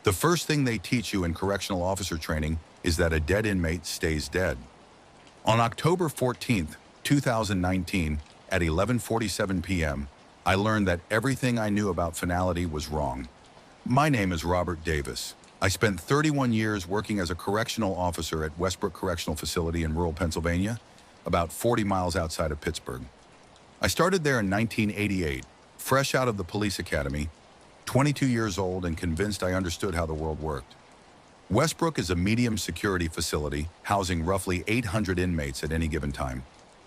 The first thing they teach you in correctional officer training is that a dead inmate stays dead. On October 14th, 2019, at 11:47 p.m., I learned that everything I knew about finality was wrong. My name is Robert Davis. I spent 31 years working as a correctional officer at Westbrook Correctional Facility in rural Pennsylvania, about 40 miles outside of Pittsburgh. I started there in 1988, fresh out of the police academy, 22 years old and convinced I understood how the world worked. Westbrook is a medium security facility housing roughly 800 inmates at any given time.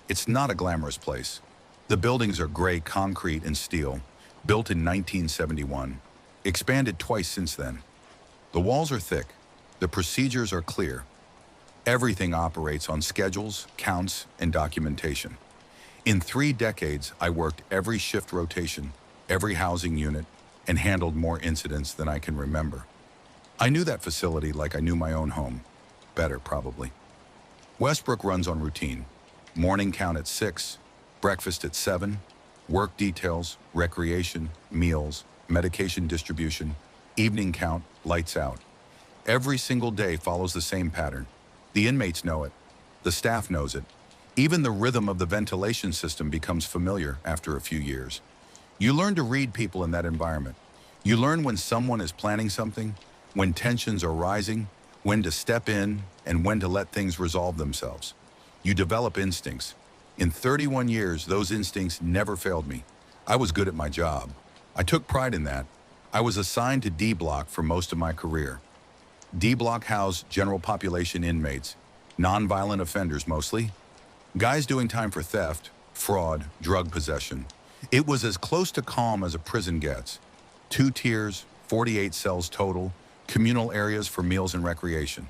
It's not a glamorous place. The buildings are gray concrete and steel, built in 1971, expanded twice since then. The walls are thick, the procedures are clear. Everything operates on schedules, counts, and documentation. In 3 decades, I worked every shift rotation, every housing unit, and handled more incidents than I can remember. I knew that facility like I knew my own home. Better, probably. Westbrook runs on routine. Morning count at 6, breakfast at 7, work details, recreation, meals, medication distribution, evening count, lights out. Every single day follows the same pattern. The inmates know it. The staff knows it. Even the rhythm of the ventilation system becomes familiar after a few years. You learn to read people in that environment. You learn when someone is planning something, when tensions are rising, when to step in, and when to let things resolve themselves. You develop instincts. In 31 years, those instincts never failed me. I was good at my job. I took pride in that. I was assigned to D Block for most of my career. D Block housed general population inmates, nonviolent offenders mostly, guys doing time for theft, fraud, drug possession. It was as close to calm as a prison gets. 2 tiers, 48 cells total, communal areas for meals and recreation.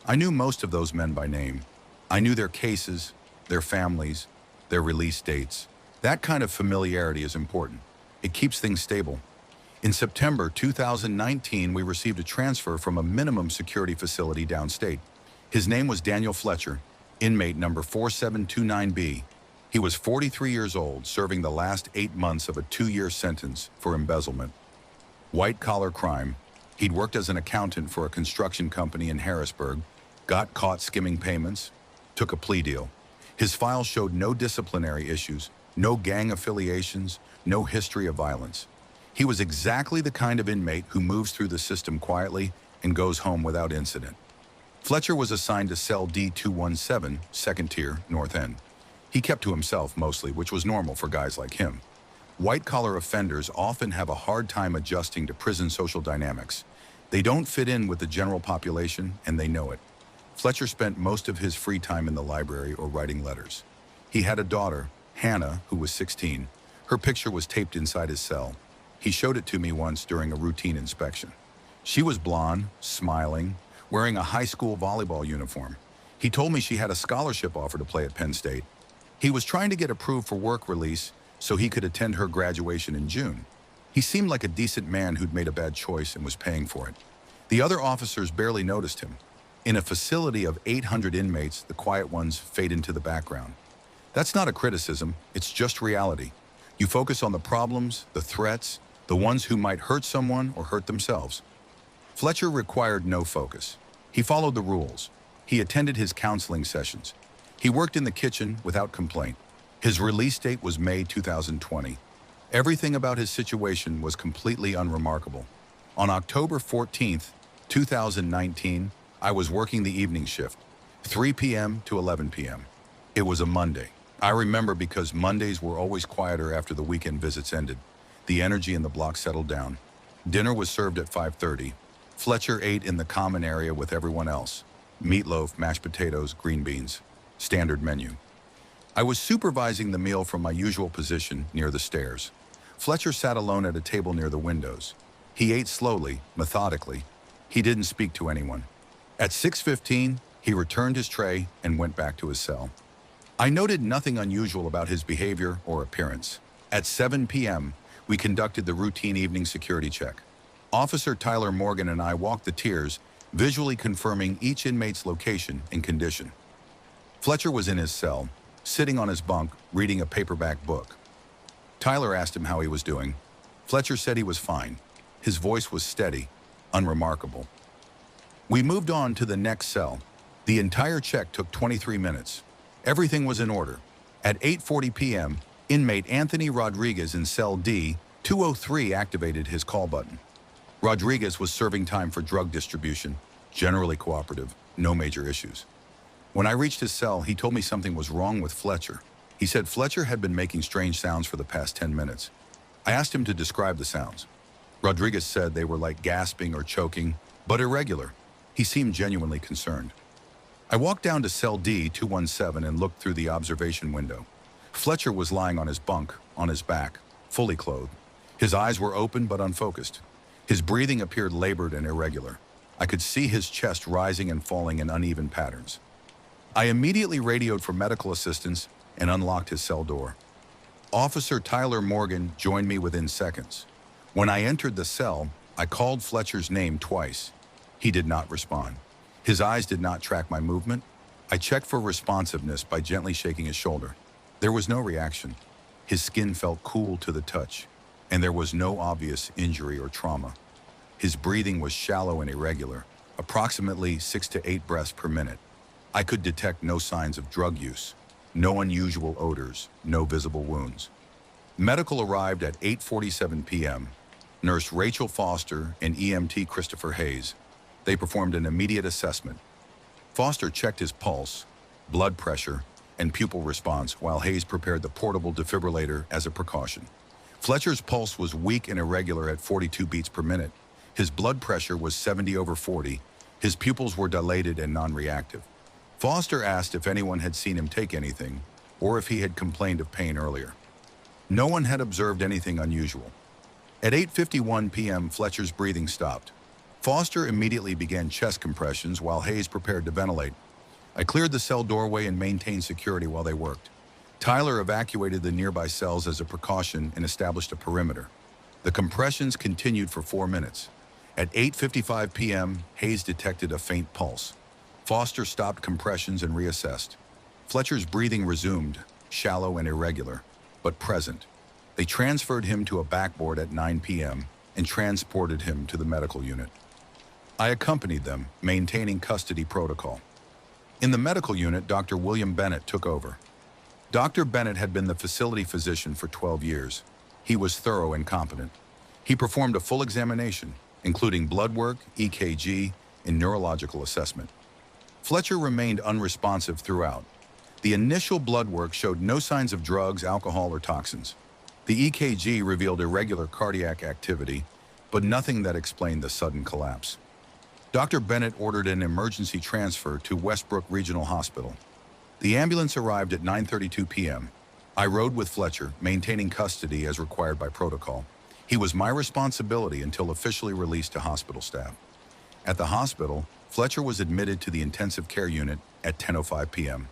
I knew most of those men by name. I knew their cases, their families, their release dates. That kind of familiarity is important. It keeps things stable. In September 2019, we received a transfer from a minimum security facility downstate. His name was Daniel Fletcher, inmate number 4729B. He was 43 years old, serving the last 8 months of a 2-year sentence for embezzlement. White-collar crime. He'd worked as an accountant for a construction company in Harrisburg, got caught skimming payments, took a plea deal. His file showed no disciplinary issues, no gang affiliations, no history of violence. He was exactly the kind of inmate who moves through the system quietly and goes home without incident. Fletcher was assigned to cell D217, second tier, North End. He kept to himself mostly, which was normal for guys like him. White-collar offenders often have a hard time adjusting to prison social dynamics. They don't fit in with the general population, and they know it. Fletcher spent most of his free time in the library or writing letters. He had a daughter, Hannah, who was 16. Her picture was taped inside his cell. He showed it to me once during a routine inspection. She was blonde, smiling, wearing a high school volleyball uniform. He told me she had a scholarship offer to play at Penn State. He was trying to get approved for work release so he could attend her graduation in June. He seemed like a decent man who'd made a bad choice and was paying for it. The other officers barely noticed him. In a facility of 800 inmates, the quiet ones fade into the background. That's not a criticism, it's just reality. You focus on the problems, the threats, the ones who might hurt someone or hurt themselves. Fletcher required no focus. He followed the rules. He attended his counseling sessions. He worked in the kitchen without complaint. His release date was May 2020. Everything about his situation was completely unremarkable. On October 14th, 2019, I was working the evening shift, 3 p.m. to 11 p.m. It was a Monday. I remember because Mondays were always quieter after the weekend visits ended. The energy in the block settled down. Dinner was served at 5:30. Fletcher ate in the common area with everyone else. Meatloaf, mashed potatoes, green beans. Standard menu. I was supervising the meal from my usual position near the stairs. Fletcher sat alone at a table near the windows. He ate slowly, methodically. He didn't speak to anyone. At 6:15, he returned his tray and went back to his cell. I noted nothing unusual about his behavior or appearance. At 7 p.m., we conducted the routine evening security check. Officer Tyler Morgan and I walked the tiers, visually confirming each inmate's location and condition. Fletcher was in his cell, sitting on his bunk, reading a paperback book. Tyler asked him how he was doing. Fletcher said he was fine. His voice was steady. Unremarkable. We moved on to the next cell. The entire check took 23 minutes. Everything was in order. At 8:40 p.m., inmate Anthony Rodriguez in cell D-203 activated his call button. Rodriguez was serving time for drug distribution, generally cooperative, no major issues. When I reached his cell, he told me something was wrong with Fletcher. He said Fletcher had been making strange sounds for the past 10 minutes. I asked him to describe the sounds. Rodriguez said they were like gasping or choking, but irregular. He seemed genuinely concerned. I walked down to cell D-217 and looked through the observation window. Fletcher was lying on his bunk, on his back, fully clothed. His eyes were open but unfocused. His breathing appeared labored and irregular. I could see his chest rising and falling in uneven patterns. I immediately radioed for medical assistance and unlocked his cell door. Officer Tyler Morgan joined me within seconds. When I entered the cell, I called Fletcher's name twice. He did not respond. His eyes did not track my movement. I checked for responsiveness by gently shaking his shoulder. There was no reaction. His skin felt cool to the touch, and there was no obvious injury or trauma. His breathing was shallow and irregular, approximately 6 to 8 breaths per minute. I could detect no signs of drug use, no unusual odors, no visible wounds. Medical arrived at 8:47 p.m. Nurse Rachel Foster and EMT Christopher Hayes. They performed an immediate assessment. Foster checked his pulse, blood pressure, and pupil response while Hayes prepared the portable defibrillator as a precaution. Fletcher's pulse was weak and irregular at 42 beats per minute. His blood pressure was 70/40. His pupils were dilated and non-reactive. Foster asked if anyone had seen him take anything or if he had complained of pain earlier. No one had observed anything unusual. At 8:51 p.m., Fletcher's breathing stopped. Foster immediately began chest compressions while Hayes prepared to ventilate. I cleared the cell doorway and maintained security while they worked. Tyler evacuated the nearby cells as a precaution and established a perimeter. The compressions continued for 4 minutes. At 8:55 p.m., Hayes detected a faint pulse. Foster stopped compressions and reassessed. Fletcher's breathing resumed, shallow and irregular, but present. They transferred him to a backboard at 9 p.m. and transported him to the medical unit. I accompanied them, maintaining custody protocol. In the medical unit, Dr. William Bennett took over. Dr. Bennett had been the facility physician for 12 years. He was thorough and competent. He performed a full examination, including blood work, EKG, and neurological assessment. Fletcher remained unresponsive throughout. The initial blood work showed no signs of drugs, alcohol, or toxins. The EKG revealed irregular cardiac activity, but nothing that explained the sudden collapse. Dr. Bennett ordered an emergency transfer to Westbrook Regional Hospital. The ambulance arrived at 9:32 p.m. I rode with Fletcher, maintaining custody as required by protocol. He was my responsibility until officially released to hospital staff. At the hospital, Fletcher was admitted to the intensive care unit at 10:05 p.m.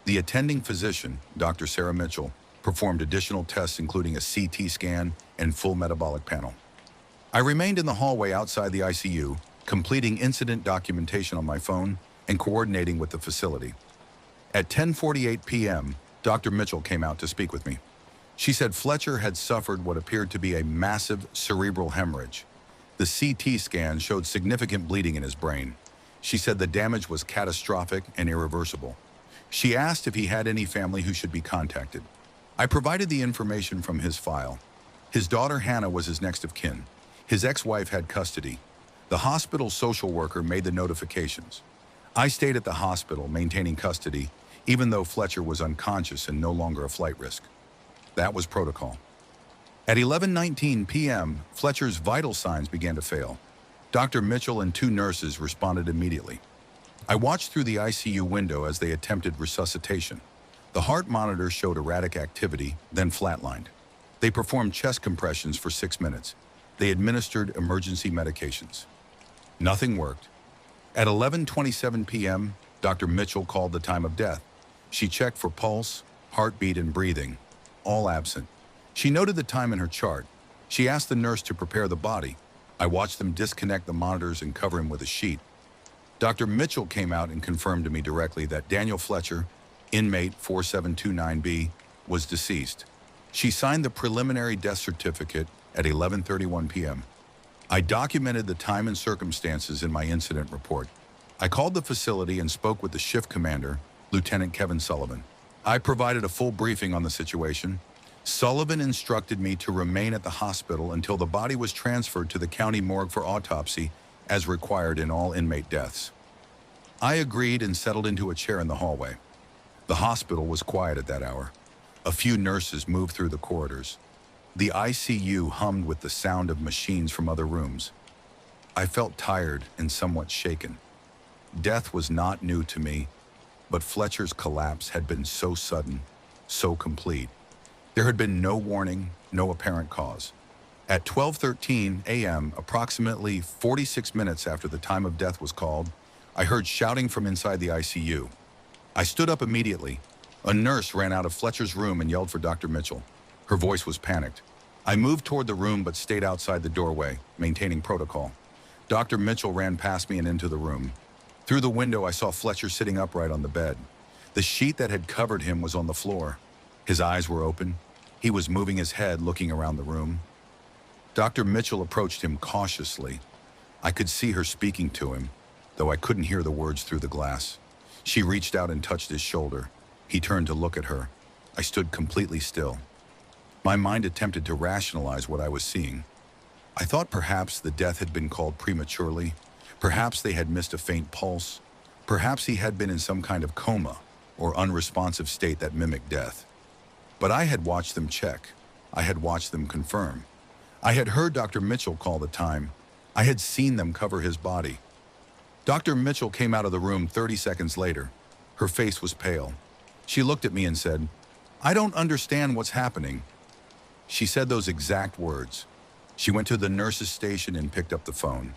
The attending physician, Dr. Sarah Mitchell, performed additional tests including a CT scan and full metabolic panel. I remained in the hallway outside the ICU, completing incident documentation on my phone and coordinating with the facility. At 10:48 p.m., Dr. Mitchell came out to speak with me. She said Fletcher had suffered what appeared to be a massive cerebral hemorrhage. The CT scan showed significant bleeding in his brain. She said the damage was catastrophic and irreversible. She asked if he had any family who should be contacted. I provided the information from his file. His daughter Hannah was his next of kin. His ex-wife had custody. The hospital's social worker made the notifications. I stayed at the hospital, maintaining custody, even though Fletcher was unconscious and no longer a flight risk. That was protocol. At 11:19 p.m., Fletcher's vital signs began to fail. Dr. Mitchell and 2 nurses responded immediately. I watched through the ICU window as they attempted resuscitation. The heart monitor showed erratic activity, then flatlined. They performed chest compressions for 6 minutes. They administered emergency medications. Nothing worked. At 11:27 p.m., Dr. Mitchell called the time of death. She checked for pulse, heartbeat, and breathing, all absent. She noted the time in her chart. She asked the nurse to prepare the body. I watched them disconnect the monitors and cover him with a sheet. Dr. Mitchell came out and confirmed to me directly that Daniel Fletcher, inmate 4729B, was deceased. She signed the preliminary death certificate at 11:31 p.m. I documented the time and circumstances in my incident report. I called the facility and spoke with the shift commander, Lieutenant Kevin Sullivan. I provided a full briefing on the situation. Sullivan instructed me to remain at the hospital until the body was transferred to the county morgue for autopsy, as required in all inmate deaths. I agreed and settled into a chair in the hallway. The hospital was quiet at that hour. A few nurses moved through the corridors. The ICU hummed with the sound of machines from other rooms. I felt tired and somewhat shaken. Death was not new to me, but Fletcher's collapse had been so sudden, so complete. There had been no warning, no apparent cause. At 12:13 a.m., approximately 46 minutes after the time of death was called, I heard shouting from inside the ICU. I stood up immediately. A nurse ran out of Fletcher's room and yelled for Dr. Mitchell. Her voice was panicked. I moved toward the room but stayed outside the doorway, maintaining protocol. Dr. Mitchell ran past me and into the room. Through the window, I saw Fletcher sitting upright on the bed. The sheet that had covered him was on the floor. His eyes were open. He was moving his head, looking around the room. Dr. Mitchell approached him cautiously. I could see her speaking to him, though I couldn't hear the words through the glass. She reached out and touched his shoulder. He turned to look at her. I stood completely still. My mind attempted to rationalize what I was seeing. I thought perhaps the death had been called prematurely. Perhaps they had missed a faint pulse. Perhaps he had been in some kind of coma or unresponsive state that mimicked death. But I had watched them check. I had watched them confirm. I had heard Dr. Mitchell call the time. I had seen them cover his body. Dr. Mitchell came out of the room 30 seconds later. Her face was pale. She looked at me and said, "I don't understand what's happening." She said those exact words. She went to the nurse's station and picked up the phone.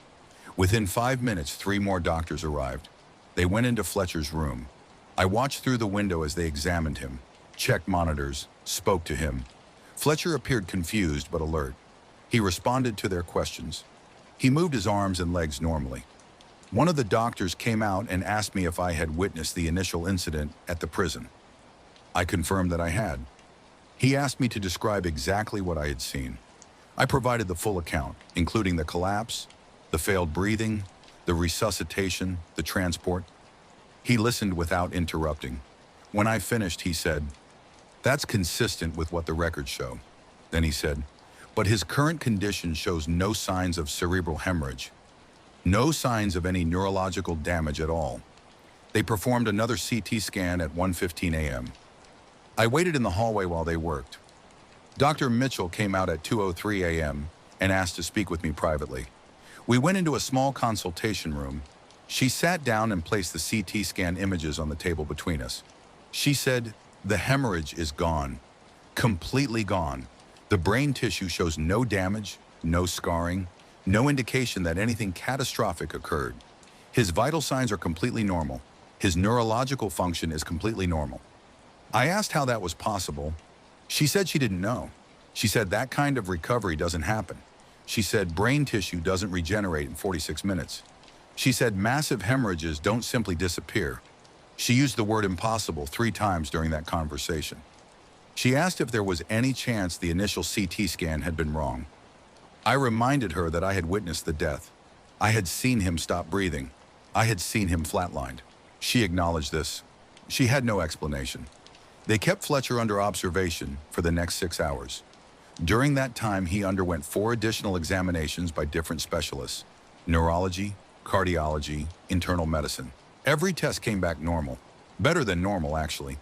Within 5 minutes, 3 more doctors arrived. They went into Fletcher's room. I watched through the window as they examined him, checked monitors, spoke to him. Fletcher appeared confused but alert. He responded to their questions. He moved his arms and legs normally. One of the doctors came out and asked me if I had witnessed the initial incident at the prison. I confirmed that I had. He asked me to describe exactly what I had seen. I provided the full account, including the collapse, the failed breathing, the resuscitation, the transport. He listened without interrupting. When I finished, he said, "That's consistent with what the records show." Then he said, "But his current condition shows no signs of cerebral hemorrhage, no signs of any neurological damage at all." They performed another CT scan at 1:15 a.m. I waited in the hallway while they worked. Dr. Mitchell came out at 2:03 a.m. and asked to speak with me privately. We went into a small consultation room. She sat down and placed the CT scan images on the table between us. She said, "The hemorrhage is gone, completely gone. The brain tissue shows no damage, no scarring, no indication that anything catastrophic occurred. His vital signs are completely normal. His neurological function is completely normal." I asked how that was possible. She said she didn't know. She said that kind of recovery doesn't happen. She said brain tissue doesn't regenerate in 46 minutes. She said massive hemorrhages don't simply disappear. She used the word impossible 3 times during that conversation. She asked if there was any chance the initial CT scan had been wrong. I reminded her that I had witnessed the death. I had seen him stop breathing. I had seen him flatlined. She acknowledged this. She had no explanation. They kept Fletcher under observation for the next 6 hours. During that time, he underwent 4 additional examinations by different specialists: neurology, cardiology, internal medicine. Every test came back normal. Better than normal, actually.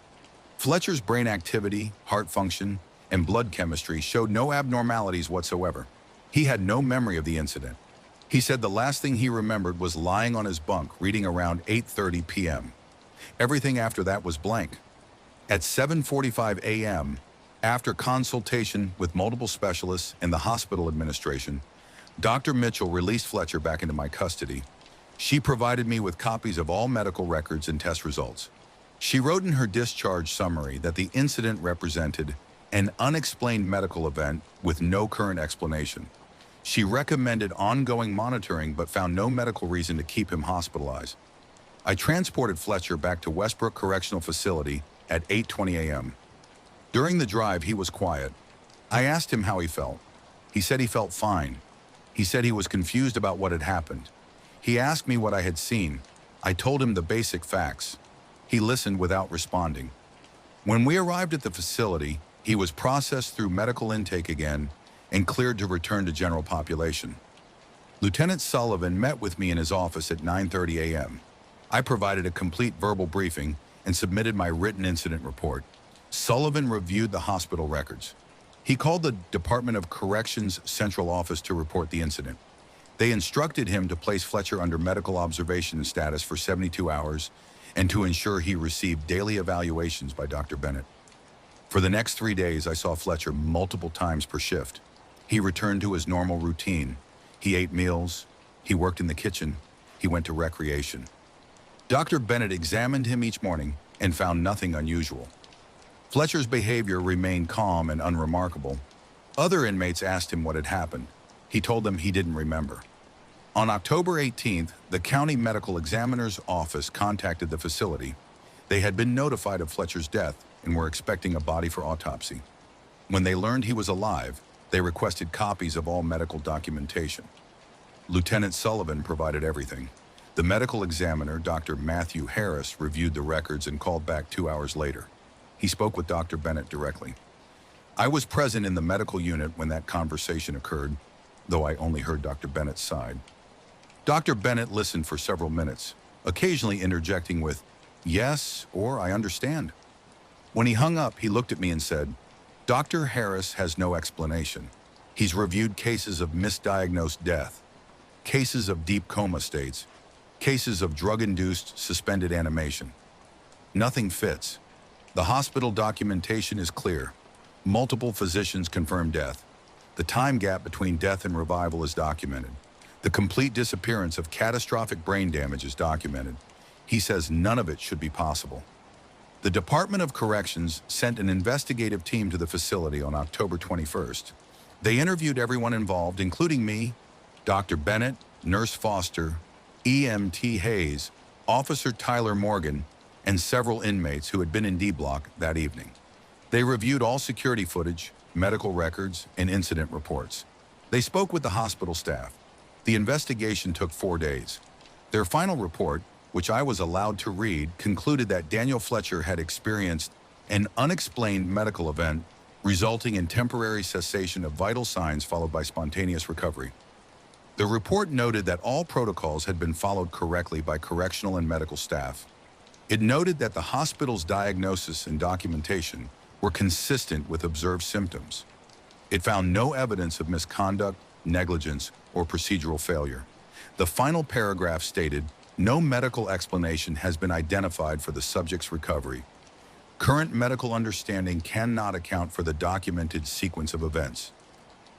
Fletcher's brain activity, heart function, and blood chemistry showed no abnormalities whatsoever. He had no memory of the incident. He said the last thing he remembered was lying on his bunk reading around 8:30 p.m. Everything after that was blank. At 7:45 a.m., after consultation with multiple specialists and the hospital administration, Dr. Mitchell released Fletcher back into my custody. She provided me with copies of all medical records and test results. She wrote in her discharge summary that the incident represented an unexplained medical event with no current explanation. She recommended ongoing monitoring but found no medical reason to keep him hospitalized. I transported Fletcher back to Westbrook Correctional Facility at 8:20 a.m. During the drive, he was quiet. I asked him how he felt. He said he felt fine. He said he was confused about what had happened. He asked me what I had seen. I told him the basic facts. He listened without responding. When we arrived at the facility, he was processed through medical intake again and cleared to return to general population. Lieutenant Sullivan met with me in his office at 9:30 a.m. I provided a complete verbal briefing and submitted my written incident report. Sullivan reviewed the hospital records. He called the Department of Corrections Central Office to report the incident. They instructed him to place Fletcher under medical observation status for 72 hours and to ensure he received daily evaluations by Dr. Bennett. For the next 3 days, I saw Fletcher multiple times per shift. He returned to his normal routine. He ate meals, he worked in the kitchen, he went to recreation. Dr. Bennett examined him each morning and found nothing unusual. Fletcher's behavior remained calm and unremarkable. Other inmates asked him what had happened. He told them he didn't remember. On October 18th, the county medical examiner's office contacted the facility. They had been notified of Fletcher's death and were expecting a body for autopsy. When they learned he was alive, they requested copies of all medical documentation. Lieutenant Sullivan provided everything. The medical examiner, Dr. Matthew Harris, reviewed the records and called back 2 hours later. He spoke with Dr. Bennett directly. I was present in the medical unit when that conversation occurred, though I only heard Dr. Bennett's side. Dr. Bennett listened for several minutes, occasionally interjecting with, "Yes," or "I understand." When he hung up, he looked at me and said, "Dr. Harris has no explanation. He's reviewed cases of misdiagnosed death, cases of deep coma states, cases of drug-induced suspended animation. Nothing fits. The hospital documentation is clear. Multiple physicians confirm death. The time gap between death and revival is documented. The complete disappearance of catastrophic brain damage is documented. He says none of it should be possible." The Department of Corrections sent an investigative team to the facility on October 21st. They interviewed everyone involved, including me, Dr. Bennett, Nurse Foster, EMT Hayes, Officer Tyler Morgan, and several inmates who had been in D Block that evening. They reviewed all security footage, medical records, and incident reports. They spoke with the hospital staff. The investigation took 4 days. Their final report, which I was allowed to read, concluded that Daniel Fletcher had experienced an unexplained medical event resulting in temporary cessation of vital signs followed by spontaneous recovery. The report noted that all protocols had been followed correctly by correctional and medical staff. It noted that the hospital's diagnosis and documentation were consistent with observed symptoms. It found no evidence of misconduct, negligence, or procedural failure. The final paragraph stated, "No medical explanation has been identified for the subject's recovery. Current medical understanding cannot account for the documented sequence of events.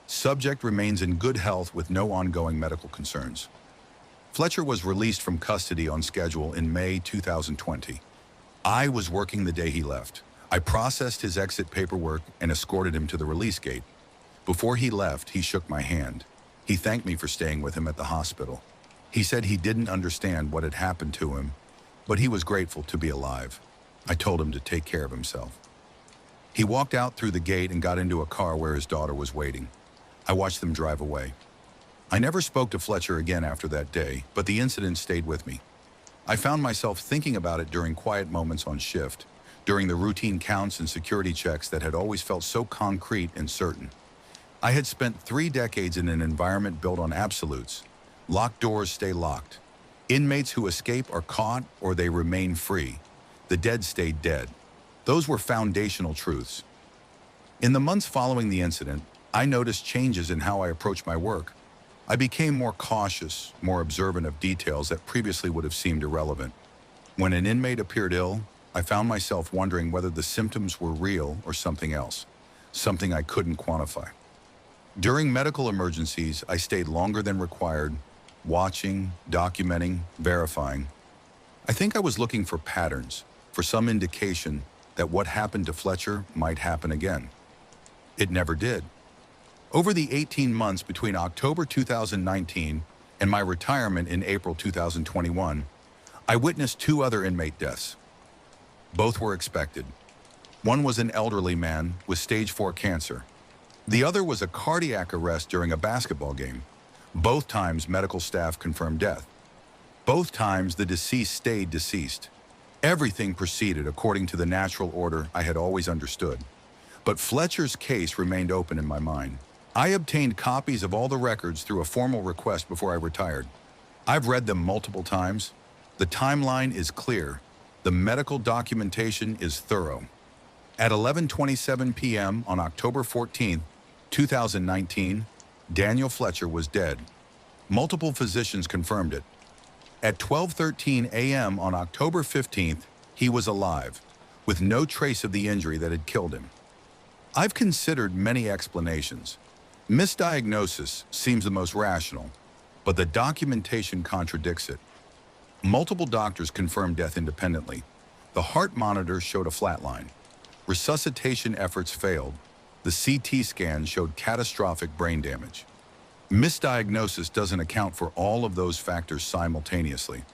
Subject remains in good health with no ongoing medical concerns." Fletcher was released from custody on schedule in May 2020. I was working the day he left. I processed his exit paperwork and escorted him to the release gate. Before he left, he shook my hand. He thanked me for staying with him at the hospital. He said he didn't understand what had happened to him, but he was grateful to be alive. I told him to take care of himself. He walked out through the gate and got into a car where his daughter was waiting. I watched them drive away. I never spoke to Fletcher again after that day, but the incident stayed with me. I found myself thinking about it during quiet moments on shift, during the routine counts and security checks that had always felt so concrete and certain. I had spent 3 decades in an environment built on absolutes. Locked doors stay locked. Inmates who escape are caught or they remain free. The dead stay dead. Those were foundational truths. In the months following the incident, I noticed changes in how I approached my work. I became more cautious, more observant of details that previously would have seemed irrelevant. When an inmate appeared ill, I found myself wondering whether the symptoms were real or something else, something I couldn't quantify. During medical emergencies, I stayed longer than required, watching, documenting, verifying. I think I was looking for patterns, for some indication that what happened to Fletcher might happen again. It never did. Over the 18 months between October 2019 and my retirement in April 2021, I witnessed 2 other inmate deaths. Both were expected. One was an elderly man with stage 4 cancer. The other was a cardiac arrest during a basketball game. Both times, medical staff confirmed death. Both times, the deceased stayed deceased. Everything proceeded according to the natural order I had always understood. But Fletcher's case remained open in my mind. I obtained copies of all the records through a formal request before I retired. I've read them multiple times. The timeline is clear. The medical documentation is thorough. At 11:27 p.m. on October 14, 2019, Daniel Fletcher was dead. Multiple physicians confirmed it. At 12:13 a.m. on October 15th, he was alive, with no trace of the injury that had killed him. I've considered many explanations. Misdiagnosis seems the most rational, but the documentation contradicts it. Multiple doctors confirmed death independently. The heart monitor showed a flatline. Resuscitation efforts failed. The CT scan showed catastrophic brain damage. Misdiagnosis doesn't account for all of those factors simultaneously.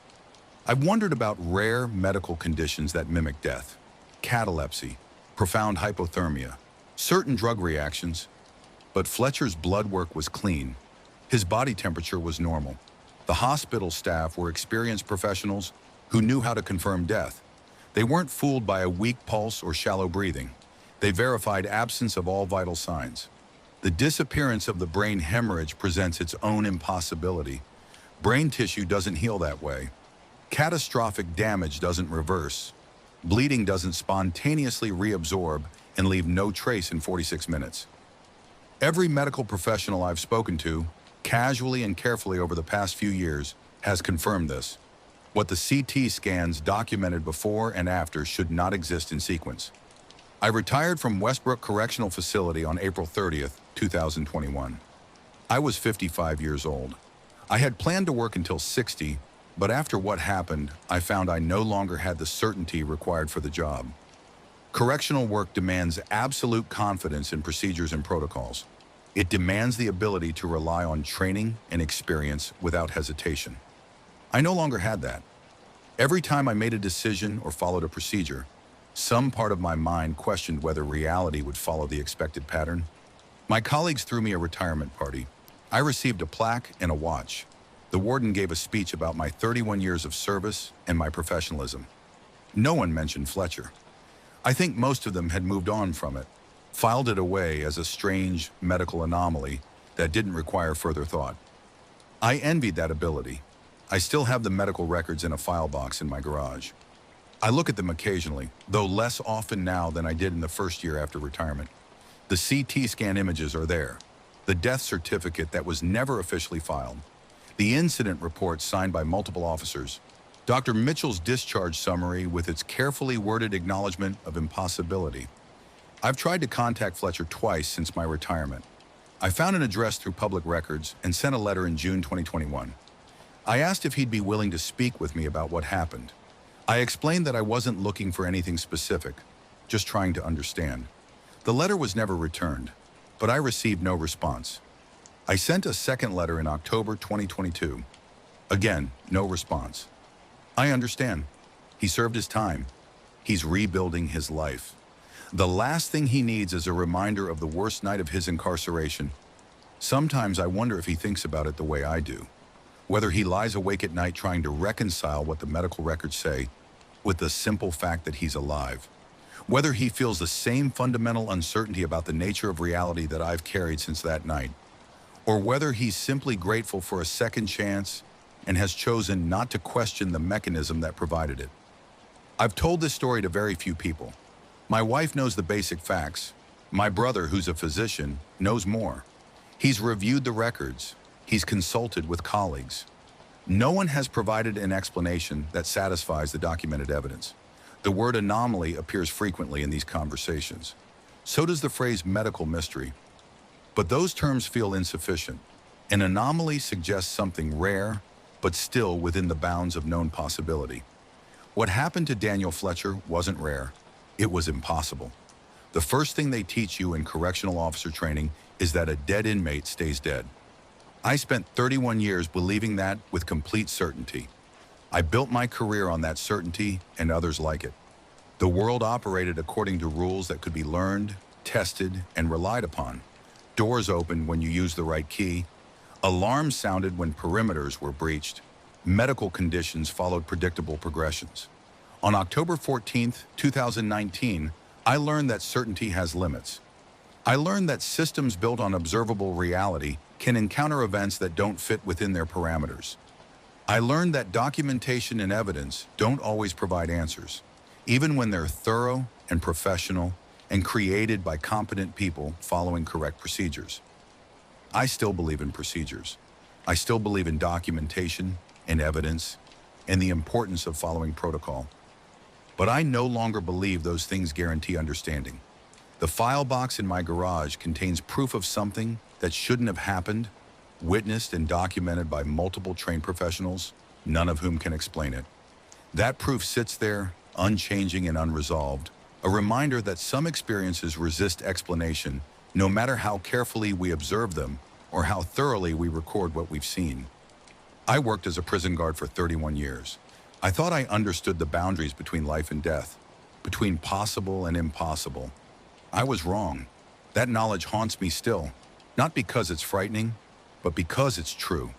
I've wondered about rare medical conditions that mimic death: catalepsy, profound hypothermia, certain drug reactions. But Fletcher's blood work was clean. His body temperature was normal. The hospital staff were experienced professionals who knew how to confirm death. They weren't fooled by a weak pulse or shallow breathing. They verified absence of all vital signs. The disappearance of the brain hemorrhage presents its own impossibility. Brain tissue doesn't heal that way. Catastrophic damage doesn't reverse. Bleeding doesn't spontaneously reabsorb and leave no trace in 46 minutes. Every medical professional I've spoken to, casually and carefully over the past few years, has confirmed this. What the CT scans documented before and after should not exist in sequence. I retired from Westbrook Correctional Facility on April 30th, 2021. I was 55 years old. I had planned to work until 60, but after what happened, I found I no longer had the certainty required for the job. Correctional work demands absolute confidence in procedures and protocols. It demands the ability to rely on training and experience without hesitation. I no longer had that. Every time I made a decision or followed a procedure, some part of my mind questioned whether reality would follow the expected pattern. My colleagues threw me a retirement party. I received a plaque and a watch. The warden gave a speech about my 31 years of service and my professionalism. No one mentioned Fletcher. I think most of them had moved on from it, filed it away as a strange medical anomaly that didn't require further thought. I envied that ability. I still have the medical records in a file box in my garage. I look at them occasionally, though less often now than I did in the first year after retirement. The CT scan images are there. The death certificate that was never officially filed. The incident report signed by multiple officers. Dr. Mitchell's discharge summary with its carefully worded acknowledgement of impossibility. I've tried to contact Fletcher twice since my retirement. I found an address through public records and sent a letter in June 2021. I asked if he'd be willing to speak with me about what happened. I explained that I wasn't looking for anything specific, just trying to understand. The letter was never returned, but I received no response. I sent a second letter in October 2022. Again, no response. I understand. He served his time. He's rebuilding his life. The last thing he needs is a reminder of the worst night of his incarceration. Sometimes I wonder if he thinks about it the way I do. Whether he lies awake at night trying to reconcile what the medical records say with the simple fact that he's alive. Whether he feels the same fundamental uncertainty about the nature of reality that I've carried since that night. Or whether he's simply grateful for a second chance and has chosen not to question the mechanism that provided it. I've told this story to very few people. My wife knows the basic facts. My brother, who's a physician, knows more. He's reviewed the records. He's consulted with colleagues. No one has provided an explanation that satisfies the documented evidence. The word anomaly appears frequently in these conversations. So does the phrase medical mystery. But those terms feel insufficient. An anomaly suggests something rare, but still within the bounds of known possibility. What happened to Daniel Fletcher wasn't rare. It was impossible. The first thing they teach you in correctional officer training is that a dead inmate stays dead. I spent 31 years believing that with complete certainty. I built my career on that certainty and others like it. The world operated according to rules that could be learned, tested, and relied upon. Doors opened when you used the right key. Alarms sounded when perimeters were breached. Medical conditions followed predictable progressions. On October 14th, 2019, I learned that certainty has limits. I learned that systems built on observable reality can encounter events that don't fit within their parameters. I learned that documentation and evidence don't always provide answers, even when they're thorough and professional and created by competent people following correct procedures. I still believe in procedures. I still believe in documentation and evidence and the importance of following protocol. But I no longer believe those things guarantee understanding. The file box in my garage contains proof of something that shouldn't have happened, witnessed and documented by multiple trained professionals, none of whom can explain it. That proof sits there, unchanging and unresolved, a reminder that some experiences resist explanation, no matter how carefully we observe them or how thoroughly we record what we've seen. I worked as a prison guard for 31 years. I thought I understood the boundaries between life and death, between possible and impossible. I was wrong. That knowledge haunts me still, not because it's frightening, but because it's true.